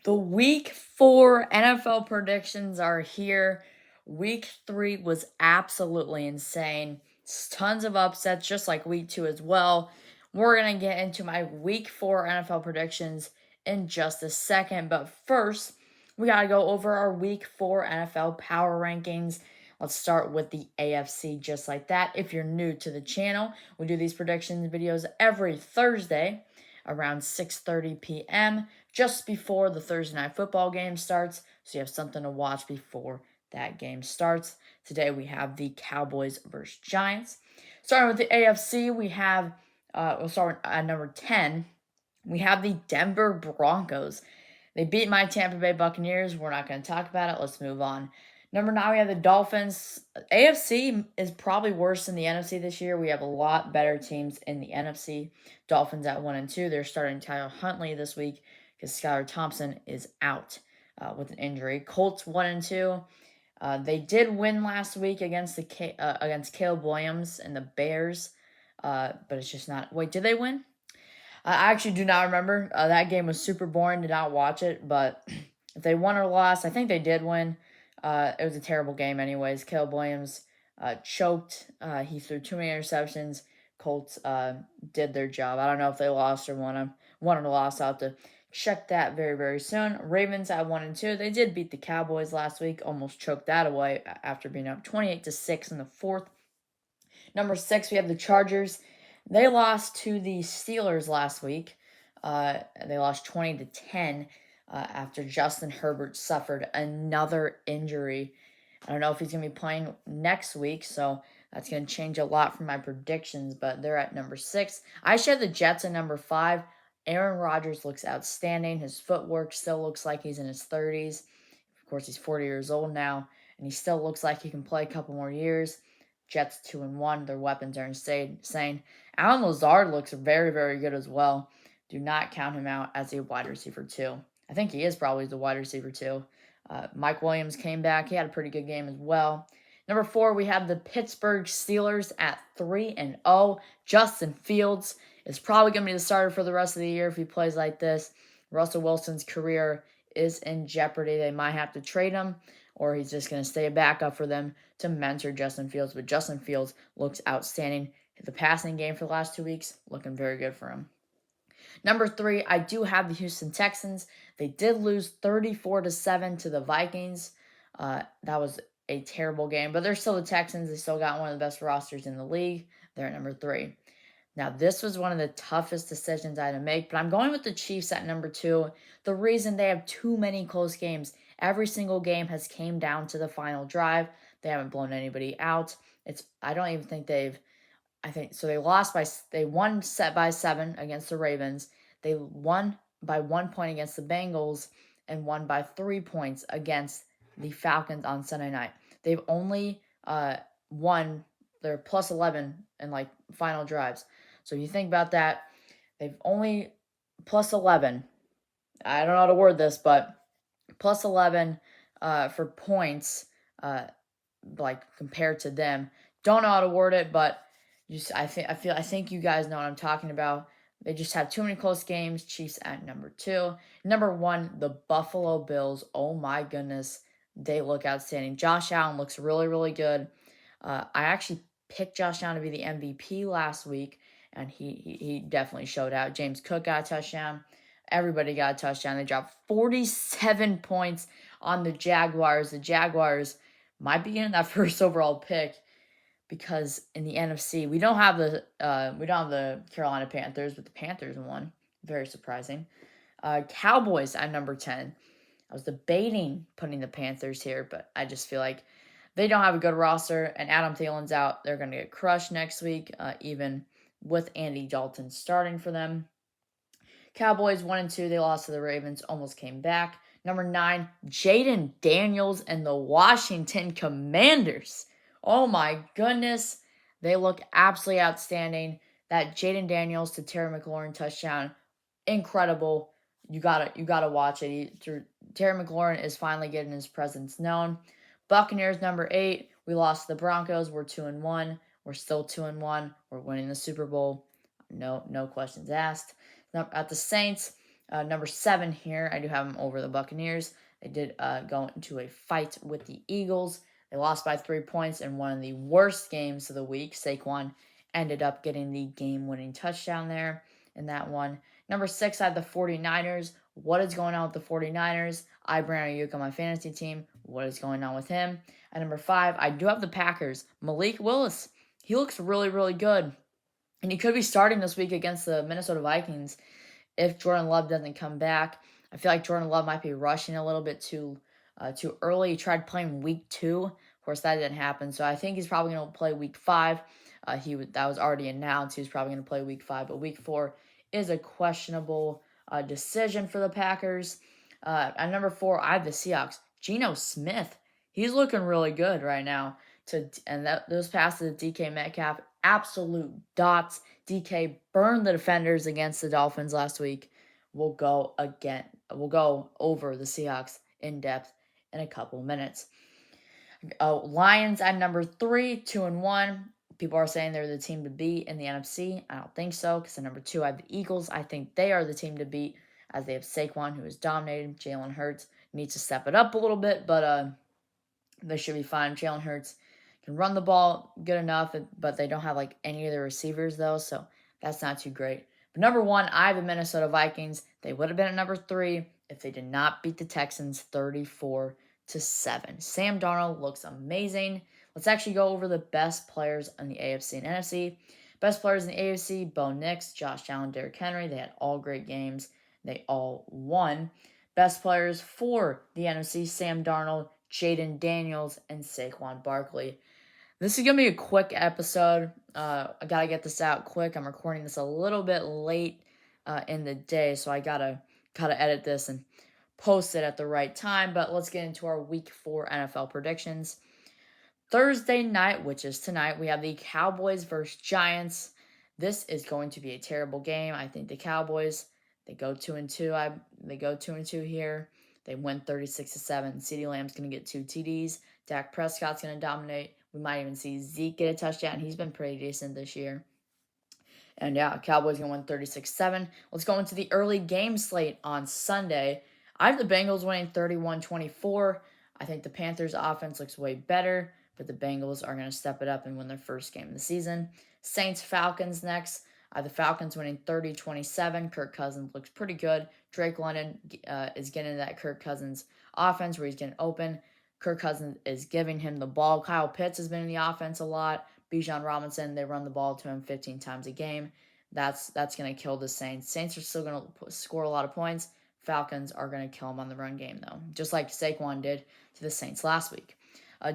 The week 4 NFL predictions are here. Week 3 was absolutely insane. Tons of upsets, just like week 2 as well. We're going to get into my week 4 NFL predictions in just a second. But first, we got to go over our week 4 NFL power rankings. Let's start with the AFC just like that. If you're new to the channel, we do these predictions videos every Thursday around 6:30 p.m. just before the Thursday night football game starts, so you have something to watch before that game starts. Today we have the Cowboys versus Giants. Starting with the AFC, we have we'll start at number 10. We have the Denver Broncos. They beat my Tampa Bay Buccaneers. We're not going to talk about it. Let's move on. Number 9, we have the Dolphins. AFC is probably worse than the NFC this year. We have a lot better teams in the NFC. Dolphins at 1 and 2. They're starting Tyler Huntley this week because Skylar Thompson is out with an injury. Colts 1 and 2. They did win last week against against Caleb Williams and the Bears, but it's just not. Wait, did they win? I actually do not remember. That game was super boring. Did not watch it, but if they won or lost, I think they did win. It was a terrible game anyways. Caleb Williams choked. He threw too many interceptions. Colts did their job. I don't know if they lost or won or lost. I'll have to check that very, very soon. Ravens at 1 and 2. They did beat the Cowboys last week. Almost choked that away after being up 28-6 in the fourth. Number 6, we have the Chargers. They lost to the Steelers last week. They lost 20-10 after Justin Herbert suffered another injury. I don't know if he's going to be playing next week, so that's going to change a lot from my predictions, but they're at number 6. I actually have the Jets at number 5. Aaron Rodgers looks outstanding. His footwork still looks like he's in his 30s. Of course, he's 40 years old now, and he still looks like he can play a couple more years. Jets 2 and 1. Their weapons are insane. Alan Lazard looks very, very good as well. Do not count him out as a wide receiver 2. I think he is probably the wide receiver 2. Mike Williams came back. He had a pretty good game as well. Number 4, we have the Pittsburgh Steelers at 3 and 0. Justin Fields is probably going to be the starter for the rest of the year if he plays like this. Russell Wilson's career is in jeopardy. They might have to trade him, or he's just going to stay a backup for them to mentor Justin Fields. But Justin Fields looks outstanding. The passing game for the last 2 weeks, looking very good for him. Number 3, I do have the Houston Texans. They did lose 34-7 to the Vikings. That was a terrible game, but they're still the Texans. They still got one of the best rosters in the league. They're at number 3. Now, this was one of the toughest decisions I had to make, but I'm going with the Chiefs at number 2. The reason they have too many close games. Every single game has came down to the final drive. They haven't blown anybody out. I don't even think they won by 7 against the Ravens. They won by 1 point against the Bengals and won by 3 points against the Falcons on Sunday night. They've only won their plus 11 in final drives. So if you think about that, they've only plus 11. I don't know how to word this, but plus 11 for points compared to them. Don't know how to word it, but I think you guys know what I'm talking about. They just have too many close games. Chiefs at number 2. Number 1, the Buffalo Bills. Oh my goodness, they look outstanding. Josh Allen looks really, really good. I actually picked Josh Allen to be the MVP last week, and he definitely showed out. James Cook got a touchdown. Everybody got a touchdown. They dropped 47 points on the Jaguars. The Jaguars might be getting that first overall pick, because in the NFC we don't have the Carolina Panthers, but the Panthers won. Very surprising. Cowboys at number 10. I was debating putting the Panthers here, but I just feel like they don't have a good roster, and Adam Thielen's out. They're going to get crushed next week, even with Andy Dalton starting for them. Cowboys 1 and 2. They lost to the Ravens, almost came back. Number 9, Jaden Daniels and the Washington Commanders. Oh my goodness. They look absolutely outstanding. That Jaden Daniels to Terry McLaurin touchdown, incredible. You gotta watch it. Terry McLaurin is finally getting his presence known. Buccaneers number 8. We lost to the Broncos. We're 2 and 1. We're still 2 and 1. We're winning the Super Bowl. No questions asked. At the Saints, Number 7 here, I do have them over the Buccaneers. They did go into a fight with the Eagles. They lost by 3 points in one of the worst games of the week. Saquon ended up getting the game-winning touchdown there in that one. Number 6, I have the 49ers. What is going on with the 49ers? I Brandon Ayuk on my fantasy team. What is going on with him? At number 5, I do have the Packers. Malik Willis. He looks really, really good. And he could be starting this week against the Minnesota Vikings if Jordan Love doesn't come back. I feel like Jordan Love might be rushing a little bit too early. He tried playing week 2. Of course, that didn't happen. So I think he's probably going to play week 5. That was already announced. He was probably going to play week 5, but week 4 is a questionable decision for the Packers. At number 4, I have the Seahawks. Geno Smith. He's looking really good right now. Those passes to DK Metcalf, absolute dots. DK burned the defenders against the Dolphins last week. We'll go over the Seahawks in depth in a couple minutes. Lions at number 3, 2-1. People are saying they're the team to beat in the NFC. I don't think so, because at number 2, I have the Eagles. I think they are the team to beat, as they have Saquon, who is dominated. Jalen Hurts needs to step it up a little bit, but they should be fine. Jalen Hurts can run the ball good enough, but they don't have like any of the receivers though, so that's not too great. But number 1, I have the Minnesota Vikings. They would have been at number 3 if they did not beat the Texans 34-7. Sam Darnold looks amazing. Let's actually go over the best players in the AFC and NFC. Best players in the AFC: Bo Nix, Josh Allen, Derrick Henry. They had all great games. They all won. Best players for the NFC: Sam Darnold, Jaden Daniels, and Saquon Barkley. This is going to be a quick episode. I got to get this out quick. I'm recording this a little bit late in the day, so I got to edit this and post it at the right time. But let's get into our Week 4 NFL predictions. Thursday night, which is tonight, we have the Cowboys versus Giants. This is going to be a terrible game. I think the Cowboys, they go 2-2. They go 2-2 here. They win 36-7. CeeDee Lamb's going to get 2 TDs. Dak Prescott's going to dominate. We might even see Zeke get a touchdown. He's been pretty decent this year. And yeah, Cowboys going to win 36-7. Let's go into the early game slate on Sunday. I have the Bengals winning 31-24. I think the Panthers' offense looks way better, but the Bengals are going to step it up and win their first game of the season. Saints-Falcons next. I have the Falcons winning 30-27. Kirk Cousins looks pretty good. Drake London is getting into that Kirk Cousins offense where he's getting open. Kirk Cousins is giving him the ball. Kyle Pitts has been in the offense a lot. Bijan Robinson, they run the ball to him 15 times a game. That's going to kill the Saints. Saints are still going to score a lot of points. Falcons are going to kill them on the run game, though, just like Saquon did to the Saints last week.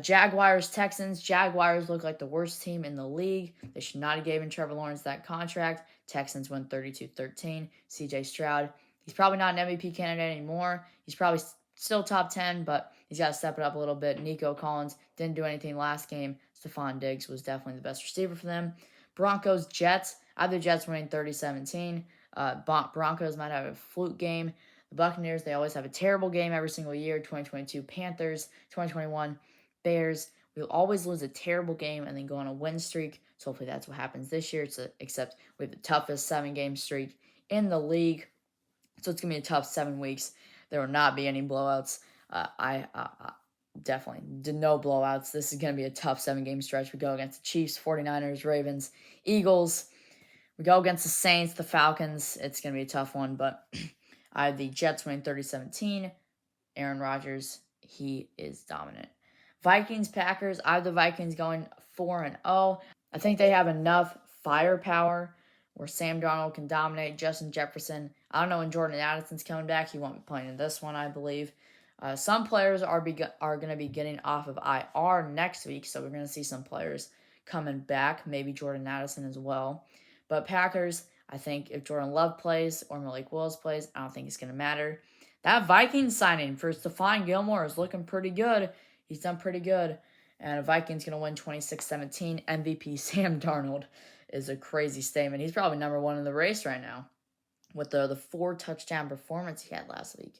Jaguars-Texans. Jaguars look like the worst team in the league. They should not have given Trevor Lawrence that contract. Texans win 32-13. CJ Stroud, he's probably not an MVP candidate anymore. He's probably still top 10, but he's got to step it up a little bit. Nico Collins didn't do anything last game. Stephon Diggs was definitely the best receiver for them. Broncos-Jets. I have the Jets winning 30-17. Broncos might have a fluke game. The Buccaneers, they always have a terrible game every single year. 2022 Panthers, 2021 Bears. We'll always lose a terrible game and then go on a win streak. So hopefully that's what happens this year. Except we have the toughest 7-game streak in the league. So it's going to be a tough 7 weeks. There will not be any blowouts. I definitely did no blowouts. This is going to be a tough 7-game stretch. We go against the Chiefs, 49ers, Ravens, Eagles. We go against the Saints, the Falcons. It's going to be a tough one, but I have the Jets winning 30-17. Aaron Rodgers, he is dominant. Vikings-Packers. I have the Vikings going 4-0. I think they have enough firepower where Sam Darnold can dominate. Justin Jefferson. I don't know when Jordan Addison's coming back. He won't be playing in this one, I believe. Some players are going to be getting off of IR next week, so we're going to see some players coming back. Maybe Jordan Addison as well. But Packers, I think if Jordan Love plays or Malik Willis plays, I don't think it's going to matter. That Vikings signing for Stephon Gilmore is looking pretty good. He's done pretty good. And the Vikings going to win 26-17. MVP Sam Darnold is a crazy statement. He's probably number 1 in the race right now with the 4-touchdown performance he had last week.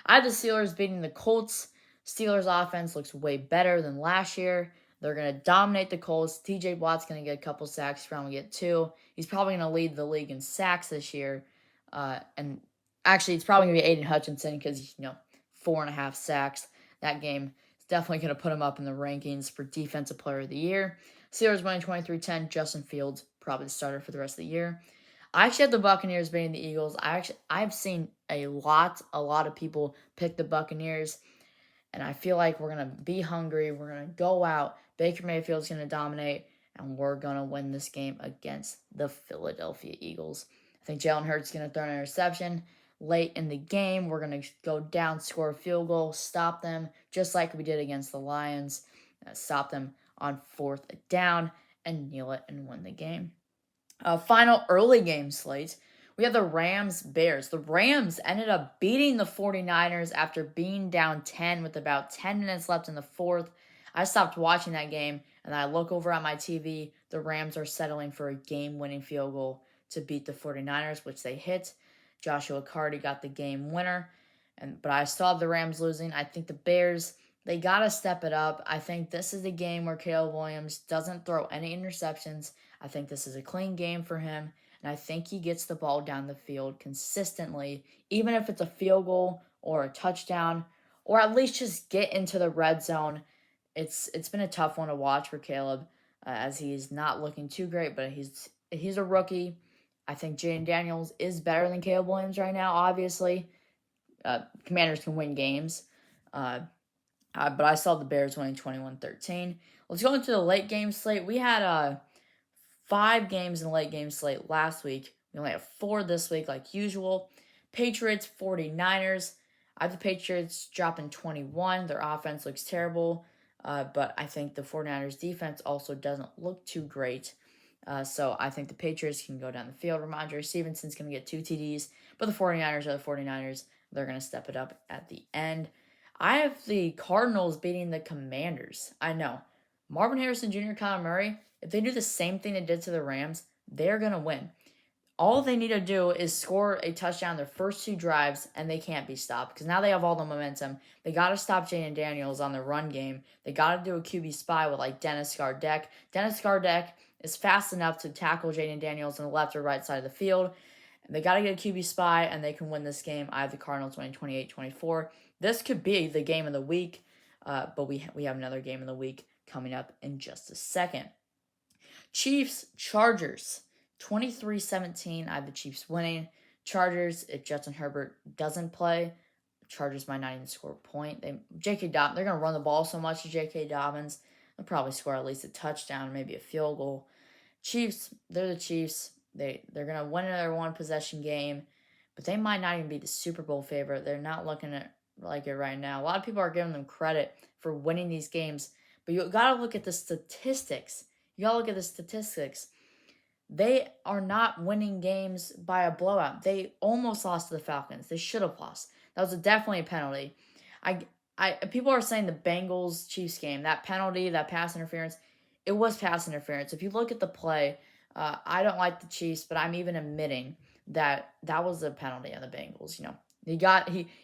I have the Steelers beating the Colts. Steelers offense looks way better than last year. They're going to dominate the Colts. TJ Watt's going to get a couple sacks. He's probably going to get 2. He's probably going to lead the league in sacks this year. And Actually, it's probably going to be Aiden Hutchinson because, 4.5 sacks. That game is definitely going to put him up in the rankings for Defensive Player of the Year. Steelers winning 23-10. Justin Fields, probably the starter for the rest of the year. I actually have the Buccaneers beating the Eagles. I've seen a lot of people pick the Buccaneers, and I feel like we're going to be hungry. We're going to go out. Baker Mayfield's going to dominate, and we're going to win this game against the Philadelphia Eagles. I think Jalen Hurts is going to throw an interception late in the game. We're going to go down, score a field goal, stop them, just like we did against the Lions. Stop them on 4th down and kneel it and win the game. Final early game slate. We have the Rams-Bears. The Rams ended up beating the 49ers after being down 10 with about 10 minutes left in the fourth. I stopped watching that game, and I look over at my TV. The Rams are settling for a game-winning field goal to beat the 49ers, which they hit. Joshua Carty got the game winner, but I still have the Rams losing. I think the Bears, they got to step it up. I think this is the game where Caleb Williams doesn't throw any interceptions. I think this is a clean game for him, and I think he gets the ball down the field consistently, even if it's a field goal or a touchdown, or at least just get into the red zone. It's been a tough one to watch for Caleb, as he's not looking too great, but he's a rookie. I think Jaden Daniels is better than Caleb Williams right now, obviously. Commanders can win games. But I saw the Bears winning 21-13. Let's go into the late game slate. We had 5 games in the late game slate last week. We only have 4 this week, like usual. Patriots, 49ers. I have the Patriots dropping 21. Their offense looks terrible. But I think the 49ers defense also doesn't look too great. So I think the Patriots can go down the field. Ramondre Stevenson's going to get 2 TDs. But the 49ers are the 49ers. They're going to step it up at the end. I have the Cardinals beating the Commanders. I know. Marvin Harrison Jr., Kyler Murray, if they do the same thing they did to the Rams, they're going to win. All they need to do is score a touchdown their first 2 drives, and they can't be stopped because now they have all the momentum. They got to stop Jaden Daniels on the run game. They got to do a QB spy with like Dennis Gardeck. Dennis Gardeck is fast enough to tackle Jaden Daniels on the left or right side of the field. And they got to get a QB spy, and they can win this game. I have the Cardinals winning 28-24. This could be the game of the week, but we have another game of the week coming up in just a second. Chiefs, Chargers, 23-17. I have the Chiefs winning. Chargers, if Justin Herbert doesn't play, Chargers might not even score a point. They're going to run the ball so much to J.K. Dobbins. They'll probably score at least a touchdown, maybe a field goal. Chiefs, they're the Chiefs. They're going to win another one-possession game, but they might not even be the Super Bowl favorite. They're not looking at like it right now. A lot of people are giving them credit for winning these games, but you got to look at the statistics. They are not winning games by a blowout. They almost lost to the Falcons. They should have lost. That was definitely a penalty. People are saying the Bengals Chiefs game, that penalty, that pass interference, it was pass interference. If you look at the play, I don't like the Chiefs, but I'm even admitting that was a penalty on the Bengals.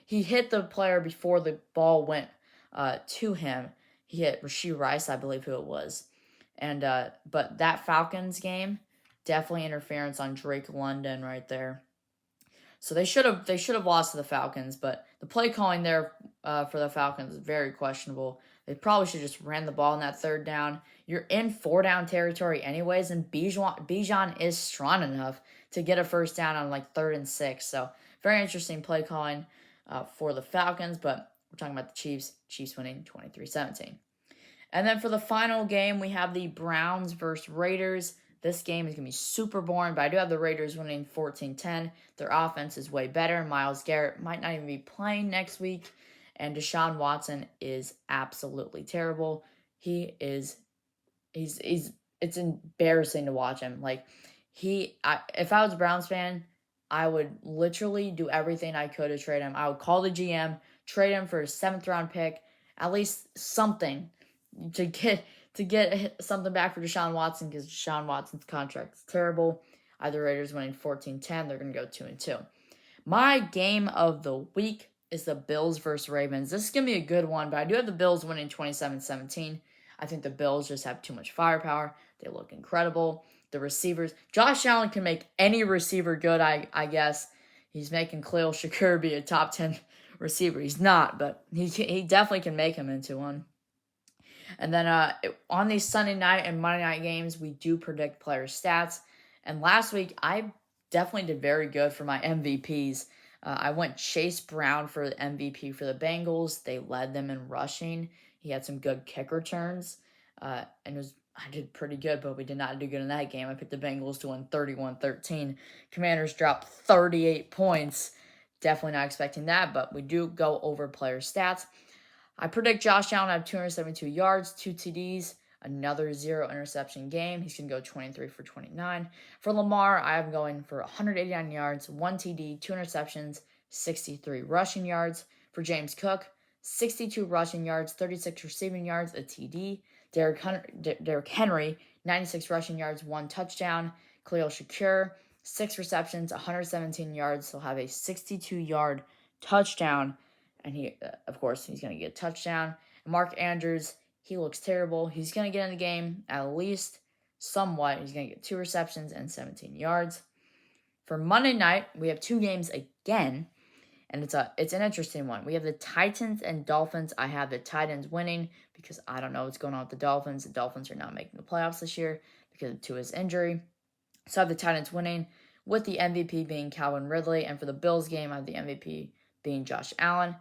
He hit the player before the ball went to him. He hit Rashee Rice, I believe who it was. And but that Falcons game, definitely interference on Drake London right there. So they should have lost to the Falcons, but the play calling there for the Falcons is very questionable. They probably should just ran the ball in that 3rd down. You're in 4-down territory anyways, and Bijan is strong enough to get a 1st down on like 3rd and 6. So very interesting play calling for the Falcons, but we're talking about the Chiefs. Chiefs winning 23-17. And then for the final game, we have the Browns versus Raiders. This game is going to be super boring, but I do have the Raiders winning 14-10. Their offense is way better. Myles Garrett might not even be playing next week. And Deshaun Watson is absolutely terrible. It's embarrassing to watch him. If I was a Browns fan, I would literally do everything I could to trade him. I would call the GM, trade him for a 7th round pick, at least something to get something back for Deshaun Watson, because Deshaun Watson's contract is terrible. I have the Raiders winning 14-10. They're going to go 2-2. My game of the week is the Bills versus Ravens. This is going to be a good one, but I do have the Bills winning 27-17. I think the Bills just have too much firepower. They look incredible. The receivers, Josh Allen can make any receiver good, I guess. he's making Khalil Shakur be a top 10 receiver. He's not, but he definitely can make him into one. And then on these Sunday night and Monday night games, we do predict player stats. And last week, I definitely did very good for my MVPs. I went Chase Brown for the MVP for the Bengals. They led them in rushing. He had some good kick returns. I did pretty good, but we did not do good in that game. I picked the Bengals to win 31-13. Commanders dropped 38 points. Definitely not expecting that, but we do go over player stats. I predict Josh Allen to have 272 yards, 2 TDs, another 0 interception game. He's going to go 23 for 29. For Lamar, I am going for 189 yards, 1 TD, 2 interceptions, 63 rushing yards. For James Cook, 62 rushing yards, 36 receiving yards, a TD. Derrick Henry, 96 rushing yards, 1 touchdown. Khalil Shakur, 6 receptions, 117 yards. He'll have a 62-yard touchdown. And of course, he's going to get a touchdown. And Mark Andrews, he looks terrible. He's going to get in the game at least somewhat. He's going to get 2 receptions and 17 yards. For Monday night, we have 2 games again. And it's an interesting one. We have the Titans and Dolphins. I have the Titans winning because I don't know what's going on with the Dolphins. The Dolphins are not making the playoffs this year because of Tua's injury. So I have the Titans winning with the MVP being Calvin Ridley. And for the Bills game, I have the MVP being Josh Allen.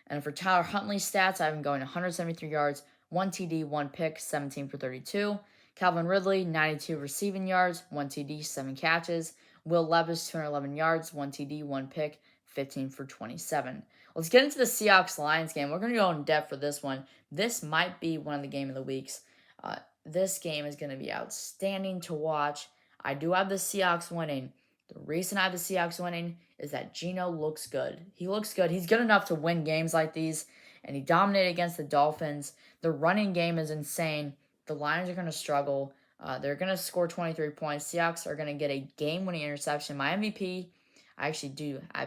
And for Tyler Huntley's stats, I have him going 173 yards, 1 TD, 1 pick, 17 for 32. Calvin Ridley, 92 receiving yards, 1 TD, 7 catches. Will Levis, 211 yards, 1 TD, 1 pick, 15 for 27. Let's get into the Seahawks-Lions game. We're going to go in depth for this one. This might be one of the game of the weeks. This game is going to be outstanding to watch. I do have the Seahawks winning. The reason I have the Seahawks winning is that Geno looks good. He looks good. He's good enough to win games like these, and he dominated against the Dolphins. The running game is insane. The Lions are going to struggle. They're going to score 23 points. Seahawks are going to get a game-winning interception. My MVP, I have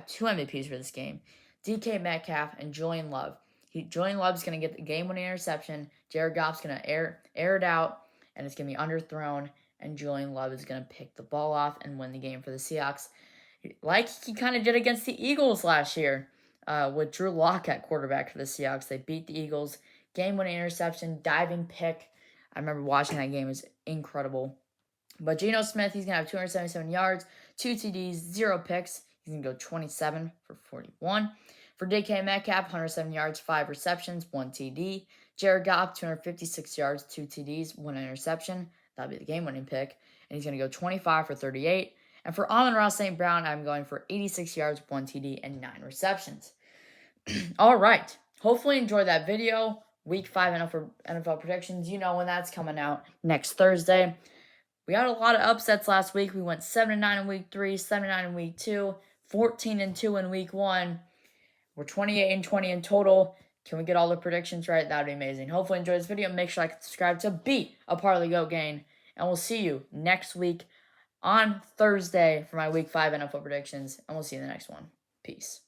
2 MVPs for this game. DK Metcalf and Julian Love. Julian Love's going to get the game-winning interception. Jared Goff's going to air it out, and it's going to be underthrown. And Julian Love is going to pick the ball off and win the game for the Seahawks, like he kind of did against the Eagles last year with Drew Lock at quarterback for the Seahawks. They beat the Eagles. Game-winning interception, diving pick. I remember watching that game. It was incredible. But Geno Smith, he's going to have 277 yards, 2 TDs, 0 picks. He's going to go 27 for 41. For DK Metcalf, 107 yards, 5 receptions, 1 TD. Jared Goff, 256 yards, 2 TDs, 1 interception. That'll be the game-winning pick. And he's going to go 25 for 38. And for Amon-Ra St. Brown, I'm going for 86 yards, 1 TD, and 9 receptions. All right. Hopefully you enjoyed that video. Week 5 NFL predictions. You know when that's coming out next Thursday. We had a lot of upsets last week. We went 7-9 in week 3, 7-9 in week 2, 14-2 in week 1. We're 28-20 in total. Can we get all the predictions right? That would be amazing. Hopefully you enjoyed this video. Make sure to like and subscribe to be a part of the GOAT Gang. And we'll see you next week on Thursday for my week 5 NFL predictions. And we'll see you in the next one. Peace.